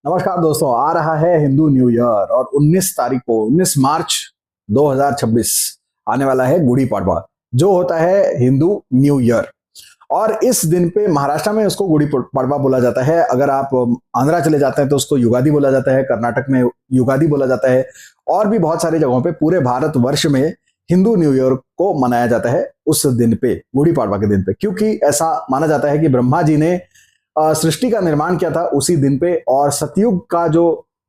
नमस्कार दोस्तों, आ रहा है हिंदू न्यू ईयर और 19 तारीख को 19 मार्च 2026 आने वाला है गुड़ी पाड़वा, जो होता है हिंदू न्यू ईयर। और इस दिन पे महाराष्ट्र में उसको गुड़ी पाड़वा बोला जाता है। अगर आप आंध्रा चले जाते हैं तो उसको युगादि बोला जाता है, कर्नाटक में युगादि बोला जाता है, और भी बहुत सारी जगहों पे पूरे भारत वर्ष में हिंदू न्यू ईयर को मनाया जाता है उस दिन पे, गुड़ी पाड़वा के दिन पे। क्योंकि ऐसा माना जाता है कि ब्रह्मा जी ने सृष्टि का निर्माण किया था उसी दिन पे, और सतयुग का जो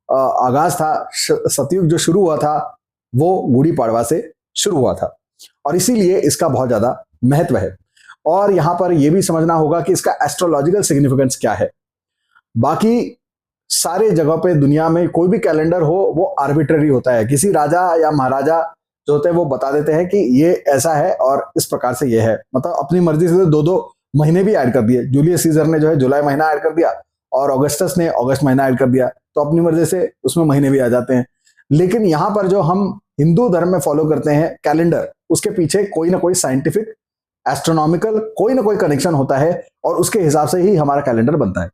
आगाज था, सतयुग जो शुरू हुआ था वो गुड़ी पाड़वा से शुरू हुआ था, और इसीलिए इसका बहुत ज्यादा महत्व है। और यहां पर यह भी समझना होगा कि इसका एस्ट्रोलॉजिकल सिग्निफिकेंस क्या है। बाकी सारे जगहों पे दुनिया में कोई भी कैलेंडर हो वो आर्बिट्ररी होता है। किसी राजा या महाराजा जो होते हैं वो बता देते हैं कि ये ऐसा है और इस प्रकार से ये है, मतलब अपनी मर्जी से दो दो महीने भी ऐड कर दिए। जूलियस सीजर ने जो है जुलाई महीना ऐड कर दिया और ऑगस्टस ने अगस्त महीना ऐड कर दिया, तो अपनी मर्जी से उसमें महीने भी आ जाते हैं। लेकिन यहां पर जो हम हिंदू धर्म में फॉलो करते हैं कैलेंडर, उसके पीछे कोई ना कोई साइंटिफिक एस्ट्रोनॉमिकल कोई ना कोई कनेक्शन होता है, और उसके हिसाब से ही हमारा कैलेंडर बनता है।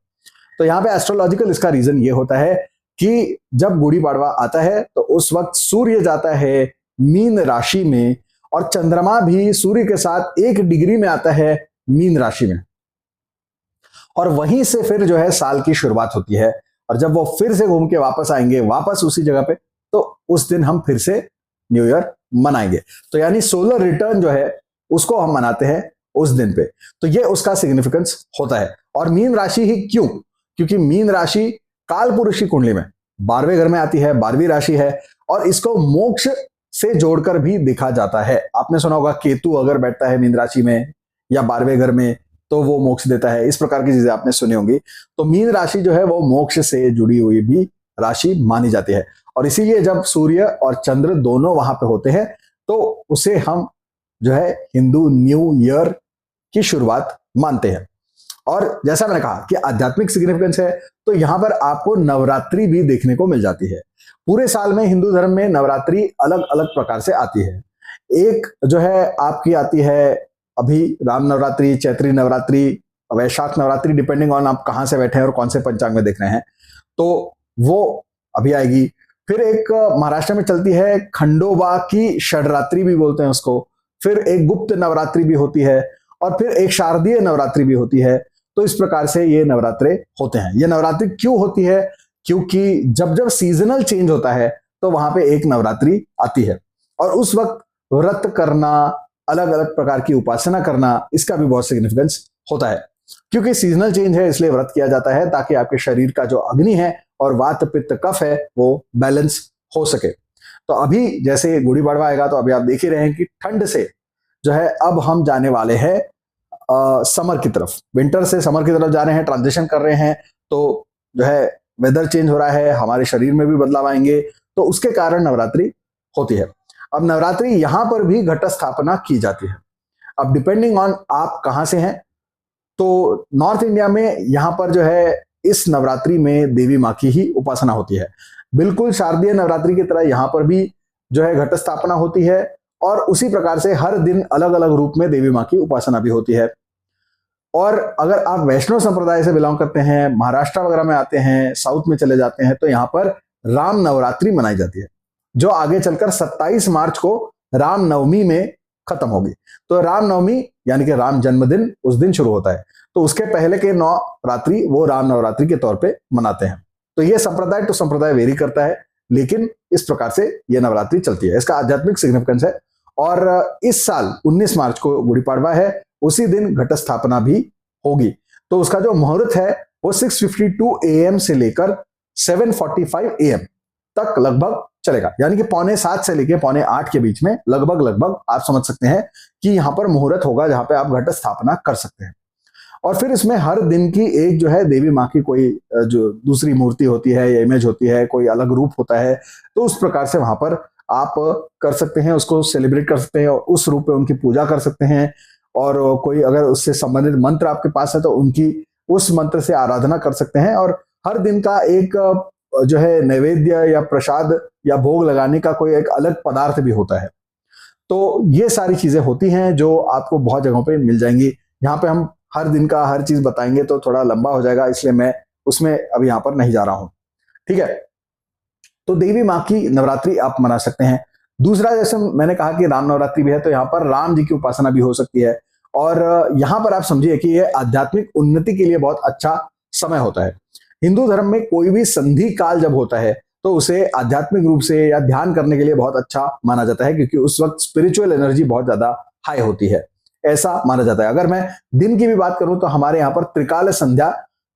तो यहाँ पे एस्ट्रोलॉजिकल इसका रीजन ये होता है कि जब गुड़ी पाड़वा आता है तो उस वक्त सूर्य जाता है मीन राशि में, और चंद्रमा भी सूर्य के साथ 1 डिग्री में आता है मीन राशि में, और वहीं से फिर जो है साल की शुरुआत होती है। और जब वो फिर से घूम के वापस आएंगे वापस उसी जगह पे, तो उस दिन हम फिर से न्यू ईयर मनाएंगे। तो यानी सोलर रिटर्न जो है उसको हम मनाते हैं उस दिन पे। तो ये उसका सिग्निफिकेंस होता है। और मीन राशि ही क्यों? क्योंकि मीन राशि काल पुरुष की कुंडली में 12वें घर में आती है, 12वीं राशि है, और इसको मोक्ष से जोड़कर भी देखा जाता है। आपने सुना होगा केतु अगर बैठता है मीन राशि में या 12वें घर में तो वो मोक्ष देता है, इस प्रकार की चीजें आपने सुनी होंगी। तो मीन राशि जो है वो मोक्ष से जुड़ी हुई भी राशि मानी जाती है, और इसीलिए जब सूर्य और चंद्र दोनों वहां पे होते हैं तो उसे हम जो है हिंदू न्यू ईयर की शुरुआत मानते हैं। और जैसा मैंने कहा कि आध्यात्मिक सिग्निफिकेंस है, तो यहां पर आपको नवरात्रि भी देखने को मिल जाती है। पूरे साल में हिंदू धर्म में नवरात्रि अलग अलग प्रकार से आती है। एक जो है आपकी आती है अभी राम नवरात्रि, चैत्री नवरात्रि, वैशाख नवरात्रि, डिपेंडिंग ऑन आप कहां से बैठे हैं और कौन से पंचांग में देख रहे हैं, तो वो अभी आएगी। फिर एक महाराष्ट्र में चलती है खंडोबा की षडरात्रि भी बोलते हैं उसको। फिर एक गुप्त नवरात्रि भी होती है, और फिर एक शारदीय नवरात्रि भी होती है। तो इस प्रकार से ये नवरात्रे होते हैं। ये नवरात्रि क्यों होती है? क्योंकि जब जब सीजनल चेंज होता है तो वहां पे एक नवरात्रि आती है, और उस वक्त व्रत करना, अलग अलग प्रकार की उपासना करना, इसका भी बहुत सिग्निफिकेंस होता है। क्योंकि सीजनल चेंज है इसलिए व्रत किया जाता है, ताकि आपके शरीर का जो अग्नि है और वात पित्त कफ है वो बैलेंस हो सके। तो अभी जैसे गुड़ी पाड़वा आएगा तो अभी आप देख ही रहे हैं कि ठंड से जो है अब हम जाने वाले हैं समर की तरफ, विंटर से समर की तरफ जा रहे हैं, ट्रांजिशन कर रहे हैं। तो जो है वेदर चेंज हो रहा है, हमारे शरीर में भी बदलाव आएंगे, तो उसके कारण नवरात्रि होती है। अब नवरात्रि यहां पर भी घट स्थापना की जाती है। अब डिपेंडिंग ऑन आप कहां से हैं, तो नॉर्थ इंडिया में यहां पर जो है इस नवरात्रि में देवी मां की ही उपासना होती है। बिल्कुल शारदीय नवरात्रि की तरह यहां पर भी जो है घट स्थापना होती है, और उसी प्रकार से हर दिन अलग अलग रूप में देवी मां की उपासना भी होती है। और अगर आप वैष्णव संप्रदाय से बिलोंग करते हैं, महाराष्ट्र वगैरह में आते हैं, साउथ में चले जाते हैं, तो यहाँ पर राम नवरात्रि मनाई जाती है, जो आगे चलकर 27 मार्च को राम नवमी में खत्म होगी। तो राम नवमी यानी कि राम जन्मदिन उस दिन शुरू होता है, तो उसके पहले के 9 रात्रि वो राम नवरात्रि के तौर पे मनाते हैं। तो ये संप्रदाय टू संप्रदाय वेरी करता है, लेकिन इस प्रकार से ये नवरात्रि चलती है। इसका आध्यात्मिक सिग्निफिकेंस है। और इस साल 19 मार्च को गुड़ी पाड़वा है, उसी दिन घट स्थापना भी होगी। तो उसका जो मुहूर्त है वो 6:52 AM से लेकर 7:45 AM तक लगभग चलेगा, यानी कि 7:45 से लेकर 7:45 के बीच में लगभग आप समझ सकते हैं कि यहां पर मुहूर्त होगा जहां पे आप घट स्थापना कर सकते हैं। और फिर इसमें हर दिन की एक जो है देवी माँ की कोई जो दूसरी मूर्ति होती है या इमेज होती है, कोई अलग रूप होता है, तो उस प्रकार से वहां पर आप कर सकते हैं, उसको सेलिब्रेट कर सकते हैं, और उस रूप में उनकी पूजा कर सकते हैं। और कोई अगर उससे संबंधित मंत्र आपके पास है तो उनकी उस मंत्र से आराधना कर सकते हैं। और हर दिन का एक जो है नैवेद्य या प्रसाद या भोग लगाने का कोई एक अलग पदार्थ भी होता है। तो ये सारी चीजें होती हैं जो आपको बहुत जगहों पे मिल जाएंगी। यहाँ पे हम हर दिन का हर चीज बताएंगे तो थोड़ा लंबा हो जाएगा, इसलिए मैं उसमें अभी यहाँ पर नहीं जा रहा हूँ। ठीक है, तो देवी माँ की नवरात्रि आप मना सकते हैं। दूसरा, जैसे मैंने कहा कि राम नवरात्रि भी है, तो यहाँ पर राम जी की उपासना भी हो सकती है। और यहाँ पर आप समझिए कि यह आध्यात्मिक उन्नति के लिए बहुत अच्छा समय होता है। हिंदू धर्म में कोई भी संधि काल जब होता है तो उसे आध्यात्मिक रूप से या ध्यान करने के लिए बहुत अच्छा माना जाता है, क्योंकि उस वक्त स्पिरिचुअल एनर्जी बहुत ज्यादा हाई होती है, ऐसा माना जाता है। अगर मैं दिन की भी बात करूं तो हमारे यहाँ पर त्रिकाल संध्या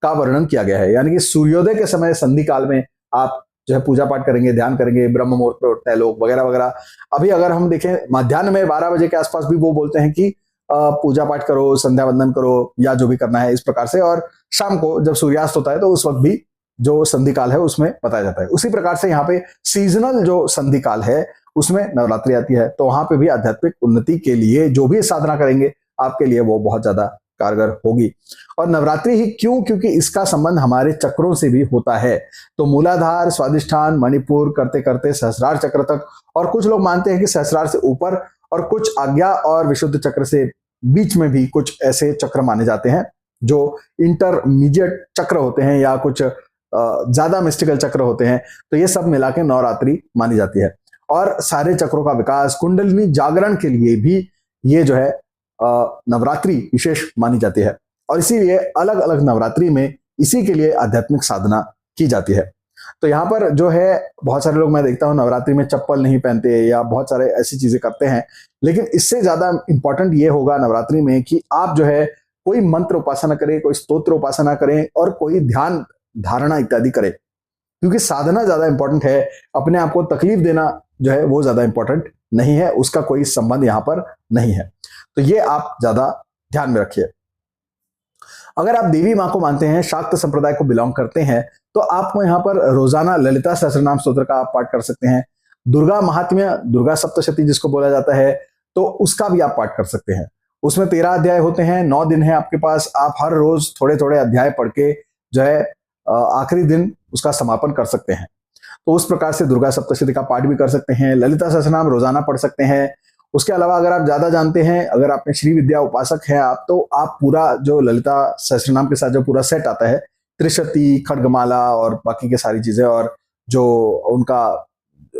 का वर्णन किया गया है, यानी कि सूर्योदय के समय संधि काल में आप जो है पूजा पाठ करेंगे, ध्यान करेंगे, ब्रह्म मुहूर्त पे उठते हैं लोग वगैरह वगैरह। अभी अगर हम देखें मध्याह्न में 12 बजे के आसपास भी वो बोलते हैं कि पूजा पाठ करो, संध्या वंदन करो या जो भी करना है इस प्रकार से। और शाम को जब सूर्यास्त होता है तो उस वक्त भी जो संधि काल है उसमें बताया जाता है। उसी प्रकार से यहाँ पे सीजनल जो संधि काल है उसमें नवरात्रि आती है, तो वहां पे भी आध्यात्मिक उन्नति के लिए जो भी साधना करेंगे आपके लिए वो बहुत ज्यादा कारगर होगी। और नवरात्रि ही क्यों? क्योंकि इसका संबंध हमारे चक्रों से भी होता है। तो मूलाधार, स्वादिष्ठान, मणिपुर करते करते सहस्रार चक्र तक, और कुछ लोग मानते हैं कि सहस्रार से ऊपर, और कुछ आज्ञा और विशुद्ध चक्र से बीच में भी कुछ ऐसे चक्र माने जाते हैं जो इंटरमीडिएट चक्र होते हैं या कुछ ज्यादा मिस्टिकल चक्र होते हैं। तो ये सब मिला के नवरात्रि मानी जाती है। और सारे चक्रों का विकास, कुंडलिनी जागरण के लिए भी ये जो है नवरात्रि विशेष मानी जाती है। और इसीलिए अलग अलग नवरात्रि में इसी के लिए आध्यात्मिक साधना की जाती है। तो यहाँ पर जो है बहुत सारे लोग मैं देखता हूँ नवरात्रि में चप्पल नहीं पहनते या बहुत सारे ऐसी चीजें करते हैं, लेकिन इससे ज्यादा इंपॉर्टेंट ये होगा नवरात्रि में कि आप जो है कोई मंत्र उपासना करें, कोई स्तोत्र उपासना करें और कोई ध्यान धारणा इत्यादि करें, क्योंकि साधना ज्यादा इंपॉर्टेंट है। अपने आप को तकलीफ देना जो है वो ज्यादा इंपॉर्टेंट नहीं है, उसका कोई संबंध यहाँ पर नहीं है। तो ये आप ज्यादा ध्यान में रखिए। अगर आप देवी माँ को मानते हैं, शाक्त संप्रदाय को बिलोंग करते हैं, तो आपको यहाँ पर रोजाना ललिता सहस्रनाम स्तोत्र का आप पाठ कर सकते हैं। दुर्गा महात्म्य, दुर्गा सप्तशती जिसको बोला जाता है, तो उसका भी आप पाठ कर सकते हैं। उसमें 13 अध्याय होते हैं, 9 दिन है आपके पास। आप हर रोज थोड़े थोड़े अध्याय पढ़ के जो है आखिरी दिन उसका समापन कर सकते हैं। तो उस प्रकार से दुर्गा सप्तशती का पाठ भी कर सकते हैं। ललिता सहस्रनाम रोजाना पढ़ सकते हैं। उसके अलावा अगर आप ज्यादा जानते हैं, अगर आप में श्री विद्या उपासक हैं आप, तो आप पूरा जो ललिता सहस्रनाम के साथ जो पूरा सेट आता है, त्रिशती, खड्गमाला और बाकी के सारी चीजें, और जो उनका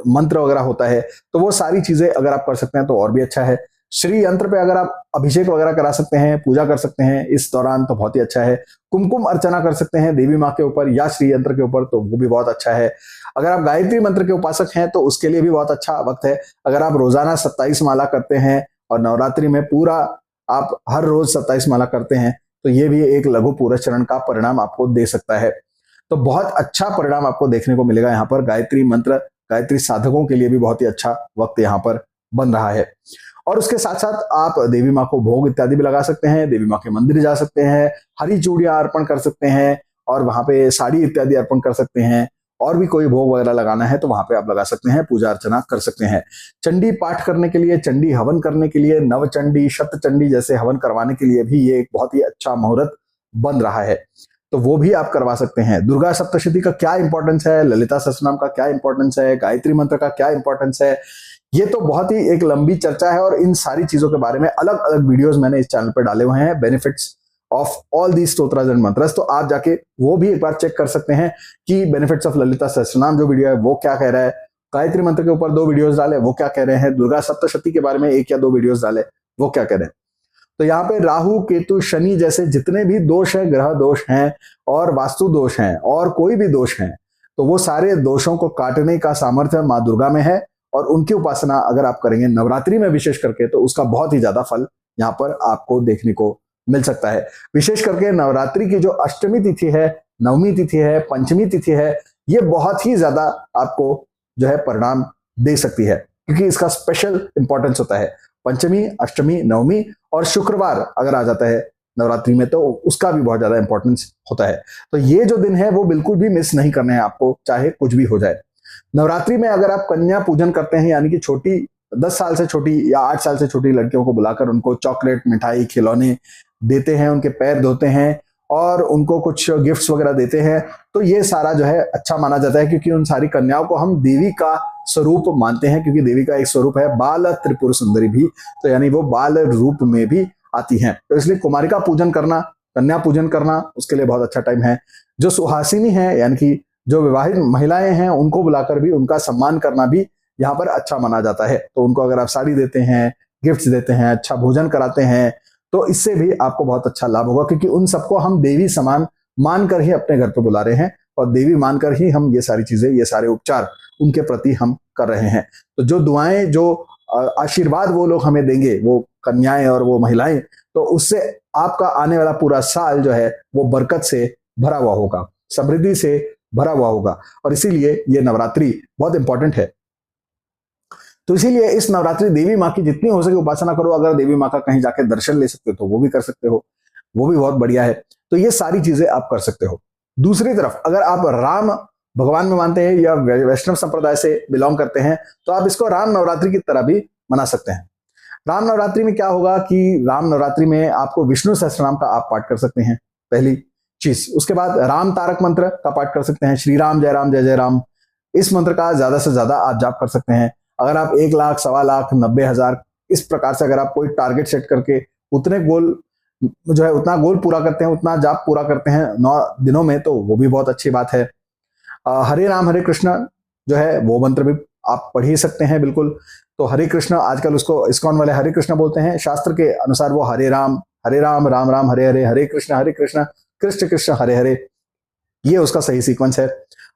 मंत्र वगैरह होता है, तो वो सारी चीजें अगर आप कर सकते हैं तो और भी अच्छा है। श्री यंत्र पे अगर आप अभिषेक वगैरह करा सकते हैं, पूजा कर सकते हैं इस दौरान, तो बहुत ही अच्छा है। कुमकुम अर्चना कर सकते हैं देवी माँ के ऊपर या श्री यंत्र के ऊपर, तो वो भी बहुत अच्छा है। अगर आप गायत्री मंत्र के उपासक हैं तो उसके लिए भी बहुत अच्छा वक्त है। अगर आप रोजाना 27 माला करते हैं और नवरात्रि में पूरा आप हर रोज 27 माला करते हैं, तो ये भी एक लघु पुरस्चरण का परिणाम आपको दे सकता है। तो बहुत अच्छा परिणाम आपको देखने को मिलेगा यहाँ पर। गायत्री मंत्र, गायत्री साधकों के लिए भी बहुत ही अच्छा वक्त यहाँ पर बन रहा है। और उसके साथ साथ आप देवी माँ को भोग इत्यादि भी लगा सकते हैं, देवी माँ के मंदिर जा सकते हैं, हरी चूड़ियां अर्पण कर सकते हैं, और वहां पे साड़ी इत्यादि अर्पण कर सकते हैं। और भी कोई भोग वगैरह लगाना है तो वहां पे आप लगा सकते हैं, पूजा अर्चना कर सकते हैं। चंडी पाठ करने के लिए, चंडी हवन करने के लिए, नवचंडी, शतचंडी जैसे हवन करवाने के लिए भी ये एक बहुत ही अच्छा मुहूर्त बन रहा है, तो वो भी आप करवा सकते हैं। दुर्गा सप्तशती का क्या इंपॉर्टेंस है, ललिता सहस्रनाम का क्या इंपॉर्टेंस है, गायत्री मंत्र का क्या इंपॉर्टेंस है, ये तो बहुत ही एक लंबी चर्चा है। और इन सारी चीजों के बारे में अलग अलग वीडियोस मैंने इस चैनल पर डाले हुए हैं, benefits of all the stotras and mantras, तो आप जाके वो भी एक बार चेक कर सकते हैं कि बेनिफिट्स ऑफ ललिता सहस्रनाम जो वीडियो है वो क्या कह रहा है, गायत्री मंत्र के ऊपर 2 वीडियोस डाले वो क्या कह रहे हैं, दुर्गा सप्तशती के बारे में 1 या 2 वीडियोस डाले वो क्या कह रहे हैं। तो यहाँ पे राहु, केतु, शनि जैसे जितने भी दोष हैं, ग्रह दोष हैं और वास्तु दोष हैं और कोई भी दोष हैं, तो वो सारे दोषों को काटने का सामर्थ्य माँ दुर्गा में है। और उनकी उपासना अगर आप करेंगे नवरात्रि में विशेष करके, तो उसका बहुत ही ज्यादा फल यहाँ पर आपको देखने को मिल सकता है। विशेष करके नवरात्रि की जो अष्टमी तिथि है, नवमी तिथि है, पंचमी तिथि है, ये बहुत ही ज्यादा आपको जो है परिणाम दे सकती है, क्योंकि इसका स्पेशल इंपॉर्टेंस होता है। पंचमी, अष्टमी, नवमी और शुक्रवार अगर आ जाता है नवरात्रि में, तो उसका भी बहुत ज्यादा इंपॉर्टेंस होता है। तो ये जो दिन है वो बिल्कुल भी मिस नहीं करने हैं आपको, चाहे कुछ भी हो जाए। नवरात्रि में अगर आप कन्या पूजन करते हैं, यानी कि छोटी 10 साल से छोटी या 8 साल से छोटी लड़कियों को बुलाकर उनको चॉकलेट, मिठाई, खिलौने देते हैं, उनके पैर धोते हैं और उनको कुछ गिफ्ट्स वगैरह देते हैं, तो ये सारा जो है अच्छा माना जाता है, क्योंकि उन सारी कन्याओं को हम देवी का स्वरूप मानते हैं, क्योंकि देवी का एक स्वरूप है बाल त्रिपुर सुंदरी भी, तो यानी वो बाल रूप में भी आती हैं। तो इसलिए कुमारिका पूजन करना, कन्या पूजन करना, उसके लिए बहुत अच्छा टाइम है। जो सुहासिनी है, यानी कि जो विवाहित महिलाएं हैं उनको बुलाकर भी उनका सम्मान करना भी यहाँ पर अच्छा माना जाता है। तो उनको अगर आप साड़ी देते हैं, गिफ्ट्स देते हैं, अच्छा भोजन कराते हैं, तो इससे भी आपको बहुत अच्छा लाभ होगा, क्योंकि उन सबको हम देवी समान मानकर ही अपने घर पर बुला रहे हैं और देवी मानकर ही हम ये सारी चीजें, ये सारे उपचार उनके प्रति हम कर रहे हैं। तो जो दुआएं, जो आशीर्वाद वो लोग हमें देंगे, वो कन्याएं और वो महिलाएं, तो उससे आपका आने वाला पूरा साल जो है वो बरकत से भरा हुआ होगा, समृद्धि से भरा हुआ होगा। और इसीलिए ये नवरात्रि बहुत इंपॉर्टेंट है। तो इसीलिए इस नवरात्रि देवी माँ की जितनी हो सके उपासना करो। अगर देवी माँ का कहीं जाके दर्शन ले सकते हो तो वो भी कर सकते हो, वो भी बहुत बढ़िया है। तो ये सारी चीजें आप कर सकते हो। दूसरी तरफ अगर आप राम भगवान में मानते हैं या वैष्णव संप्रदाय से बिलोंग करते हैं, तो आप इसको राम नवरात्रि की तरह भी मना सकते हैं। राम नवरात्रि में क्या होगा कि राम नवरात्रि में आपको विष्णु सहस्त्रनाम का आप पाठ कर सकते हैं, पहली चीज। उसके बाद राम तारक मंत्र का पाठ कर सकते हैं, श्री राम जय जय राम। इस मंत्र का ज्यादा से ज्यादा आप जाप कर सकते हैं। अगर आप 1 लाख, 1.25 लाख, 90,000 इस प्रकार से अगर आप कोई टारगेट सेट करके उतने गोल जो है, उतना गोल पूरा करते हैं, उतना जाप पूरा करते हैं 9 दिनों में, तो वो भी बहुत अच्छी बात है। हरे राम हरे कृष्ण जो है वो मंत्र भी आप पढ़ ही सकते हैं, बिल्कुल। तो हरे कृष्ण, आजकल उसको इस्कॉन वाले हरे कृष्ण बोलते हैं, शास्त्र के अनुसार वो हरे राम राम राम हरे हरे, हरे कृष्ण कृष्ण कृष्ण हरे हरे, ये उसका सही सीक्वेंस है।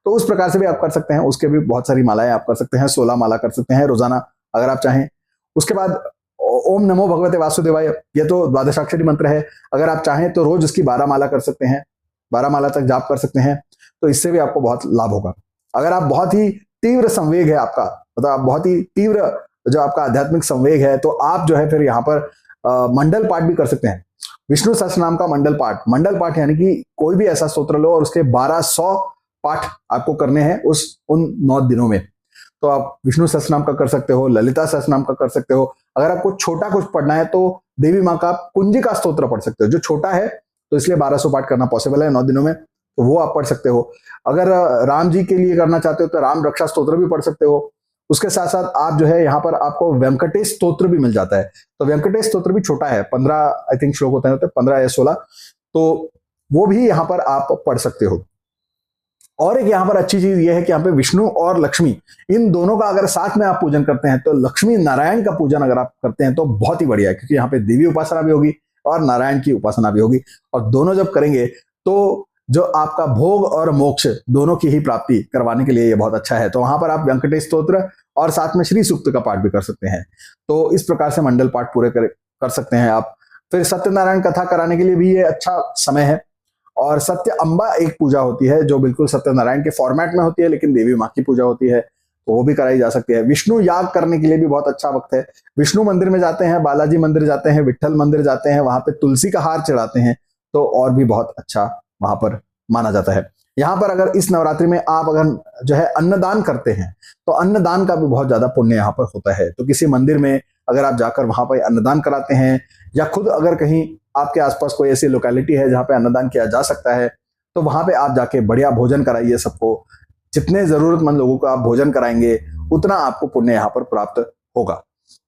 तो उस प्रकार से भी आप कर सकते हैं। उसके भी बहुत सारी मालाएं आप कर सकते हैं, 16 माला कर सकते हैं रोजाना अगर आप चाहें। उसके बाद ओम नमो भगवते वासुदेवाय, ये तो द्वादशाक्षरी मंत्र है। अगर आप चाहें तो रोज उसकी 12 माला कर सकते हैं, 12 माला तक जाप कर सकते हैं। तो इससे भी आपको बहुत लाभ होगा। अगर आप बहुत ही तीव्र संवेग है आपका, मतलब आप बहुत ही तीव्र जो आपका आध्यात्मिक संवेग है, तो आप जो है फिर यहाँ पर मंडल पाठ भी कर सकते हैं। विष्णु सहस्त्रनाम का मंडल पाठ यानी कि कोई भी ऐसा स्तोत्र लो और उसके 1200 पाठ आपको करने हैं उन 9 दिनों में। तो आप विष्णु सहस्त्रनाम का कर सकते हो, ललिता सहस्त्रनाम का कर सकते हो। अगर आपको छोटा कुछ पढ़ना है तो देवी माँ का कुंजिका स्तोत्र पढ़ सकते हो, जो छोटा है तो इसलिए 1200 पाठ करना पॉसिबल है 9 दिनों में, तो वो आप पढ़ सकते हो। अगर राम जी के लिए करना चाहते हो तो राम रक्षा स्तोत्र भी पढ़ सकते हो। उसके साथ साथ आप जो है यहाँ पर आपको वेंकटेश स्तोत्र भी मिल जाता है। तो वेंकटेश स्तोत्र भी छोटा है, 15 आई थिंक श्लोक होते हैं, 15 या 16, तो वो भी यहाँ पर आप पढ़ सकते हो। और एक यहाँ पर अच्छी चीज ये है कि यहाँ पे विष्णु और लक्ष्मी, इन दोनों का अगर साथ में आप पूजन करते हैं, तो लक्ष्मी नारायण का पूजन अगर आप करते हैं तो बहुत ही बढ़िया है, क्योंकि यहाँ पे देवी उपासना भी होगी और नारायण की उपासना भी होगी। और दोनों जब करेंगे तो जो आपका भोग और मोक्ष दोनों की ही प्राप्ति करवाने के लिए ये बहुत अच्छा है। तो वहां पर आप वेंकटेश स्तोत्र और साथ में श्री सूक्त का पाठ भी कर सकते हैं। तो इस प्रकार से मंडल पाठ पूरे कर सकते हैं आप। फिर सत्यनारायण कथा कराने के लिए भी ये अच्छा समय है। और सत्य अम्बा एक पूजा होती है जो बिल्कुल सत्यनारायण के फॉर्मेट में होती है, लेकिन देवी माँ की पूजा होती है, तो वो भी कराई जा सकती है। विष्णु याग करने के लिए भी बहुत अच्छा वक्त है। विष्णु मंदिर में जाते हैं, बालाजी मंदिर जाते हैं, विट्ठल मंदिर जाते हैं, वहां पे तुलसी का हार चढ़ाते हैं, तो और भी बहुत अच्छा वहां पर माना जाता है। यहाँ पर अगर इस नवरात्रि में आप अगर जो है अन्नदान करते हैं, तो अन्नदान का भी बहुत ज्यादा पुण्य यहाँ पर होता है। तो किसी मंदिर में अगर आप जाकर वहां पर अन्नदान कराते हैं, या खुद अगर कहीं आपके आसपास कोई ऐसी लोकेलिटी है जहाँ पे अन्नदान किया जा सकता है, तो वहां पे आप जाके बढ़िया भोजन कराइए सबको। जितने जरूरतमंद लोगों को आप भोजन कराएंगे, उतना आपको पुण्य यहाँ पर प्राप्त होगा।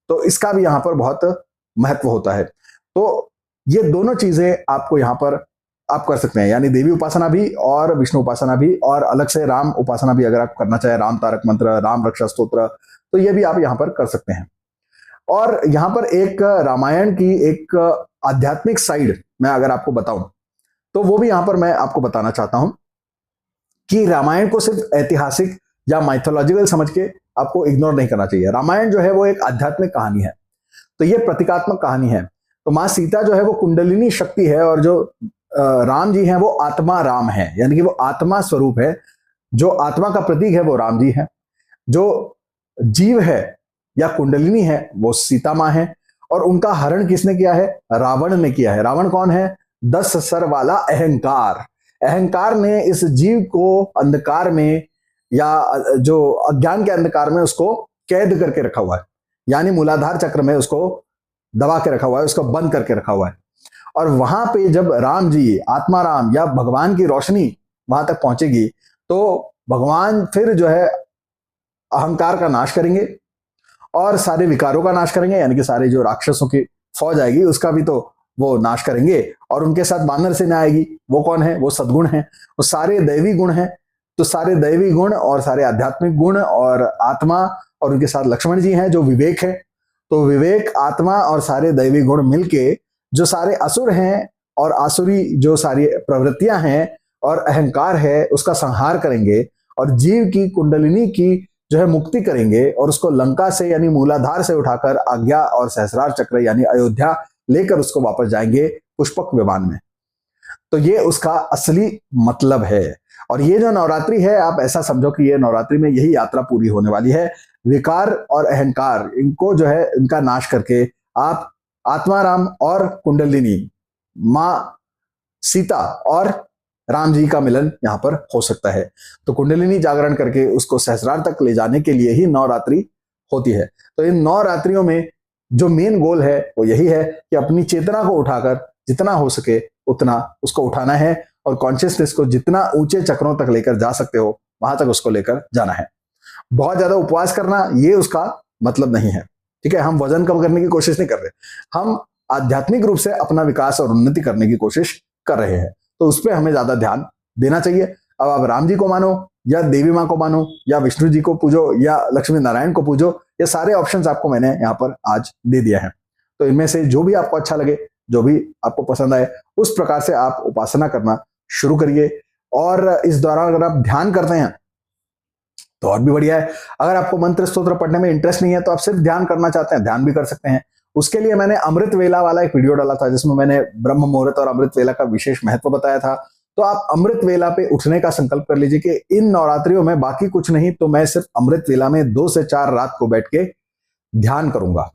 तो इसका भी यहाँ पर बहुत महत्व होता है। तो ये दोनों चीजें आपको यहाँ पर आप कर सकते हैं, यानी देवी उपासना भी और विष्णु उपासना भी, और अलग से राम उपासना भी अगर आप करना चाहे, राम तारक मंत्र, राम रक्षा स्तोत्र, तो ये भी आप यहाँ पर कर सकते हैं। और यहाँ पर एक रामायण की एक आध्यात्मिक साइड मैं अगर आपको बताऊं, तो वो भी यहाँ पर मैं आपको बताना चाहता हूं कि रामायण को सिर्फ ऐतिहासिक या माइथोलॉजिकल समझ के आपको इग्नोर नहीं करना चाहिए। रामायण जो है वो एक आध्यात्मिक कहानी है, तो ये प्रतीकात्मक कहानी है। तो माँ सीता जो है वो कुंडलिनी शक्ति है, और जो राम जी हैं वो आत्मा राम है, यानी कि वो आत्मा स्वरूप है। जो आत्मा का प्रतीक है वो राम जी है, जो जीव है या कुंडलिनी है वो सीता माँ है। और उनका हरण किसने किया है? रावण ने किया है। रावण कौन है? 10 सर वाला अहंकार ने इस जीव को अंधकार में, या जो अज्ञान के अंधकार में उसको कैद करके रखा हुआ है, यानी मूलाधार चक्र में उसको दबा के रखा हुआ है, उसको बंद करके रखा हुआ है। और वहां पे जब राम जी, आत्मा राम या भगवान की रोशनी वहां तक पहुंचेगी, तो भगवान फिर जो है अहंकार का नाश करेंगे और सारे विकारों का नाश करेंगे, यानी कि सारे जो राक्षसों की फौज आएगी उसका भी तो वो नाश करेंगे। और उनके साथ बानर सेना आएगी, वो कौन है? वो सद्गुण है, वो सारे दैवी गुण हैं। तो सारे दैवी गुण और सारे आध्यात्मिक गुण और आत्मा, और उनके साथ लक्ष्मण जी हैं जो विवेक है। तो विवेक, आत्मा और सारे दैवी गुण मिलके जो सारे असुर हैं और आसुरी जो सारी प्रवृत्तियां हैं और अहंकार है उसका संहार करेंगे, और जीव की कुंडलिनी की जो है मुक्ति करेंगे, और उसको लंका से यानी मूलाधार से उठाकर आज्ञा और सहस्रार चक्र यानी अयोध्या लेकर उसको वापस जाएंगे पुष्पक विमान में। तो ये उसका असली मतलब है। और ये जो नवरात्रि है, आप ऐसा समझो कि ये नवरात्रि में यही यात्रा पूरी होने वाली है। विकार और अहंकार इनको जो है इनका नाश करके आप आत्माराम और कुंडलिनी, माँ सीता और राम जी का मिलन यहाँ पर हो सकता है। तो कुंडलिनी जागरण करके उसको सहस्रार तक ले जाने के लिए ही नवरात्रि होती है। तो इन 9 रात्रियों में जो मेन गोल है वो यही है कि अपनी चेतना को उठाकर जितना हो सके उतना उसको उठाना है, और कॉन्शियसनेस को जितना ऊंचे चक्रों तक लेकर जा सकते हो वहां तक उसको लेकर जाना है। बहुत ज्यादा उपवास करना ये उसका मतलब नहीं है, ठीक है। हम वजन कम करने की कोशिश नहीं कर रहे, हम आध्यात्मिक रूप से अपना विकास और उन्नति करने की कोशिश कर रहे हैं। तो उस पर हमें ज्यादा ध्यान देना चाहिए। अब आप राम जी को मानो या देवी माँ को मानो या विष्णु जी को पूजो या लक्ष्मी नारायण को पूजो, ये सारे ऑप्शंस आपको मैंने यहाँ पर आज दे दिया है। तो इनमें से जो भी आपको अच्छा लगे, जो भी आपको पसंद आए, उस प्रकार से आप उपासना करना शुरू करिए। और इस दौरान अगर आप ध्यान करते हैं तो और भी बढ़िया है। अगर आपको मंत्र स्तोत्र पढ़ने में इंटरेस्ट नहीं है तो आप सिर्फ ध्यान करना चाहते हैं, ध्यान भी कर सकते हैं। उसके लिए मैंने अमृत वेला वाला एक वीडियो डाला था जिसमें मैंने ब्रह्म मुहूर्त और अमृत वेला का विशेष महत्व बताया था। तो आप अमृत वेला पे उठने का संकल्प कर लीजिए कि इन नवरात्रियों में बाकी कुछ नहीं तो मैं सिर्फ अमृत वेला में 2 से 4 रात को बैठ के ध्यान करूंगा।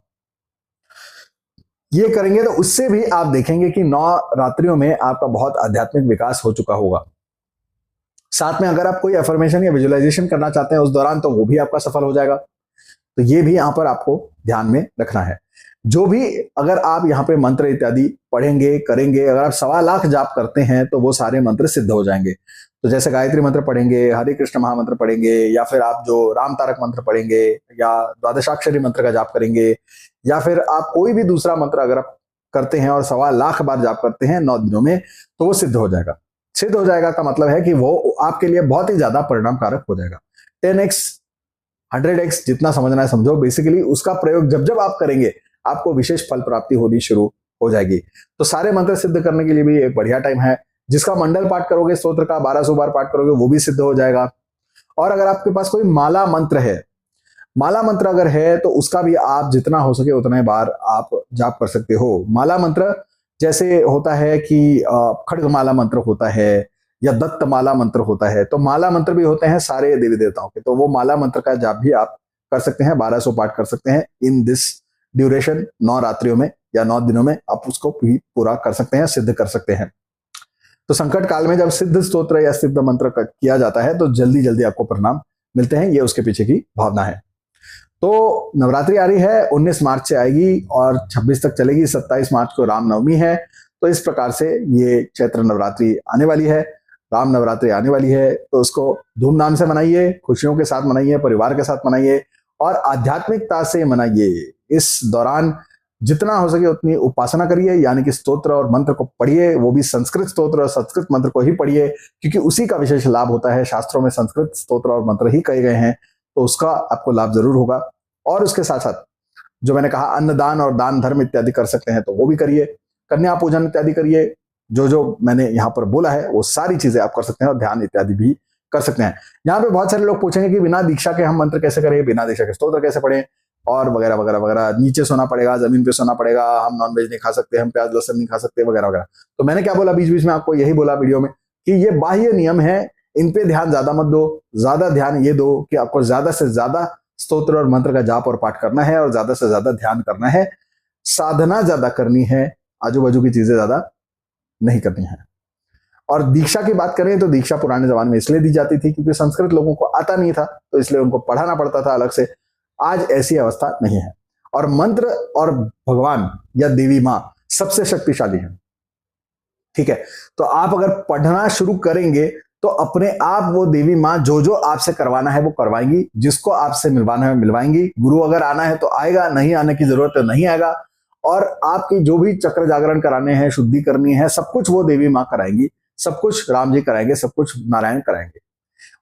ये करेंगे तो उससे भी आप देखेंगे कि 9 रात्रियों में आपका बहुत आध्यात्मिक विकास हो चुका होगा। साथ में अगर आप कोई अफर्मेशन या विजुअलाइजेशन करना चाहते हैं उस दौरान तो वो भी आपका सफल हो जाएगा। तो ये भी यहां पर आपको ध्यान में रखना है। जो भी अगर आप यहाँ पे मंत्र इत्यादि पढ़ेंगे करेंगे, अगर आप 1.25 लाख जाप करते हैं तो वो सारे मंत्र सिद्ध हो जाएंगे। तो जैसे गायत्री मंत्र पढ़ेंगे, हरे कृष्ण महामंत्र पढ़ेंगे, या फिर आप जो राम तारक मंत्र पढ़ेंगे, या द्वादशाक्षरी मंत्र का जाप करेंगे, या फिर आप कोई भी दूसरा मंत्र अगर आप करते हैं और 1.25 लाख बार जाप करते हैं 9 दिनों में, तो वो सिद्ध हो जाएगा। सिद्ध हो जाएगा का मतलब है कि वो आपके लिए बहुत ही ज्यादा परिणामकारक हो जाएगा। 10x 100x जितना समझना है समझो। बेसिकली उसका प्रयोग जब जब आप करेंगे आपको विशेष फल प्राप्ति होनी शुरू हो जाएगी। तो सारे मंत्र सिद्ध करने के लिए भी एक बढ़िया टाइम है। जिसका मंडल पाठ करोगे स्तोत्र का 1200 बार पाठ करोगे वो भी सिद्ध हो जाएगा। और अगर आपके पास कोई माला मंत्र है, माला मंत्र अगर है तो उसका भी आप जितना हो सके उतने बार आप जाप कर सकते हो। माला मंत्र जैसे होता है कि खड्ग माला मंत्र होता है या दत्त माला मंत्र होता है, तो माला मंत्र भी होते हैं सारे देवी देवताओं के। तो वो माला मंत्र का जाप भी आप कर सकते हैं, 1200 पाठ कर सकते हैं इन दिस ड्यूरेशन। 9 रात्रियों में या 9 दिनों में आप उसको भी पूरा कर सकते हैं, सिद्ध कर सकते हैं। तो संकट काल में जब सिद्ध स्तोत्र या सिद्ध मंत्र किया जाता है तो जल्दी जल्दी आपको परिणाम मिलते हैं। ये उसके पीछे की भावना है। तो नवरात्रि आ रही है, 19 मार्च से आएगी और 26 तक चलेगी। 27 मार्च को रामनवमी है। तो इस प्रकार से ये चैत्र नवरात्रि आने वाली है, राम नवरात्रि आने वाली है। तो उसको धूमधाम से मनाइए, खुशियों के साथ मनाइए, परिवार के साथ मनाइए और आध्यात्मिकता से मनाइए। इस दौरान जितना हो सके उतनी उपासना करिए, यानी कि स्तोत्र और मंत्र को पढ़िए, वो भी संस्कृत स्तोत्र और संस्कृत मंत्र को ही पढ़िए, क्योंकि उसी का विशेष लाभ होता है। शास्त्रों में संस्कृत स्तोत्र और मंत्र ही कहे गए हैं, तो उसका आपको लाभ जरूर होगा। और उसके साथ साथ जो मैंने कहा अन्नदान और दान धर्म इत्यादि कर सकते हैं तो वो भी करिए, कन्या पूजन इत्यादि करिए। जो जो मैंने यहाँ पर बोला है वो सारी चीजें आप कर सकते हैं और ध्यान इत्यादि भी कर सकते हैं। यहाँ पे बहुत सारे लोग पूछेंगे कि बिना दीक्षा के हम मंत्र कैसे करें, बिना दीक्षा के स्तोत्र कैसे पढ़ें और वगैरह वगैरह वगैरह। नीचे सोना पड़ेगा, जमीन पे सोना पड़ेगा, हम नॉनवेज नहीं खा सकते, हम प्याज लहसुन नहीं खा सकते, वगैरह वगैरह। तो मैंने क्या बोला बीच बीच में आपको यही बोला वीडियो में कि ये बाह्य नियम है, इन पे ध्यान ज्यादा मत दो। ज्यादा ध्यान ये दो कि आपको ज्यादा से ज्यादा स्तोत्र और मंत्र का जाप और पाठ करना है और ज्यादा से ज्यादा ध्यान करना है। साधना ज्यादा करनी है, आजू बाजू की चीजें ज्यादा नहीं करनी है। और दीक्षा की बात करें तो दीक्षा पुराने जमाने में इसलिए दी जाती थी क्योंकि संस्कृत लोगों को आता नहीं था, तो इसलिए उनको पढ़ाना पड़ता था अलग से। आज ऐसी अवस्था नहीं है। और मंत्र और भगवान या देवी माँ सबसे शक्तिशाली है, ठीक है। तो आप अगर पढ़ना शुरू करेंगे तो अपने आप वो देवी माँ जो जो आपसे करवाना है वो करवाएंगी, जिसको आपसे मिलवाना है मिलवाएंगी। गुरु अगर आना है तो आएगा, नहीं आने की जरूरत है नहीं आएगा। और आपकी जो भी चक्र जागरण कराने हैं, शुद्धि करनी है, सब कुछ वो देवी माँ कराएंगी, सब कुछ राम जी कराएंगे, सब कुछ नारायण कराएंगे।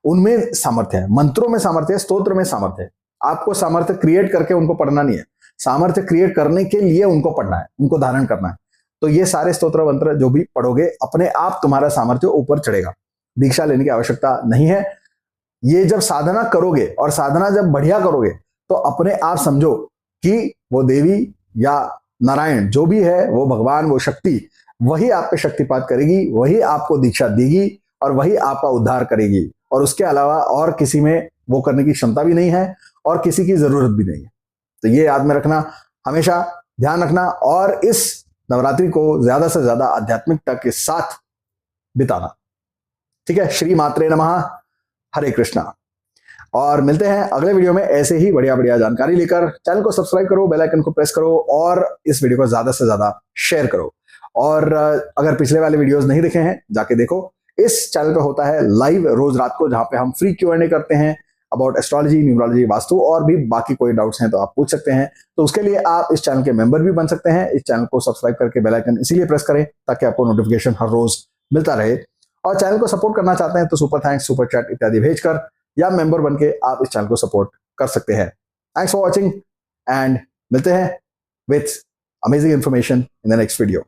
उनमें सामर्थ्य है, मंत्रों में सामर्थ्य है, स्तोत्र में सामर्थ्य है। आपको सामर्थ्य क्रिएट करके उनको पढ़ना नहीं है, सामर्थ्य क्रिएट करने के लिए उनको पढ़ना है, उनको धारण करना है। तो ये सारे स्तोत्र मंत्र जो भी पढ़ोगे, अपने आप तुम्हारा सामर्थ्य ऊपर चढ़ेगा, दीक्षा लेने की आवश्यकता नहीं है। ये जब साधना करोगे और साधना जब बढ़िया करोगे तो अपने आप समझो कि वो देवी या नारायण जो भी है, वो भगवान, वो शक्ति, वही आप पे शक्तिपात करेगी, वही आपको दीक्षा देगी और वही आपका उद्धार करेगी। और उसके अलावा और किसी में वो करने की क्षमता भी नहीं है और किसी की जरूरत भी नहीं है। तो ये याद में रखना, हमेशा ध्यान रखना और इस नवरात्रि को ज्यादा से ज्यादा आध्यात्मिकता के साथ बिताना। ठीक है, श्री मात्रे नमः, हरे कृष्णा। और मिलते हैं अगले वीडियो में ऐसे ही बढ़िया बढ़िया जानकारी लेकर। चैनल को सब्सक्राइब करो, बेल आइकन को प्रेस करो और इस वीडियो को ज्यादा से ज्यादा शेयर करो। और अगर पिछले वाले वीडियोस नहीं देखे हैं, जाके देखो। इस चैनल पे होता है लाइव रोज रात को, जहां पे हम फ्री Q&A करते हैं अबाउट एस्ट्रोलॉजी, न्यूमरोलॉजी, वास्तु और भी बाकी कोई डाउट्स हैं तो आप पूछ सकते हैं। तो उसके लिए आप इस चैनल के मेंबर भी बन सकते हैं। इस चैनल को सब्सक्राइब करके बेल आइकन इसीलिए प्रेस करें ताकि आपको नोटिफिकेशन हर रोज मिलता रहे। और चैनल को सपोर्ट करना चाहते हैं तो सुपर थैंक्स, सुपर चैट इत्यादि भेजकर या मेंबर बनके आप इस चैनल को सपोर्ट कर सकते हैं। थैंक्स फॉर वॉचिंग एंड मिलते हैं with amazing information in the next video.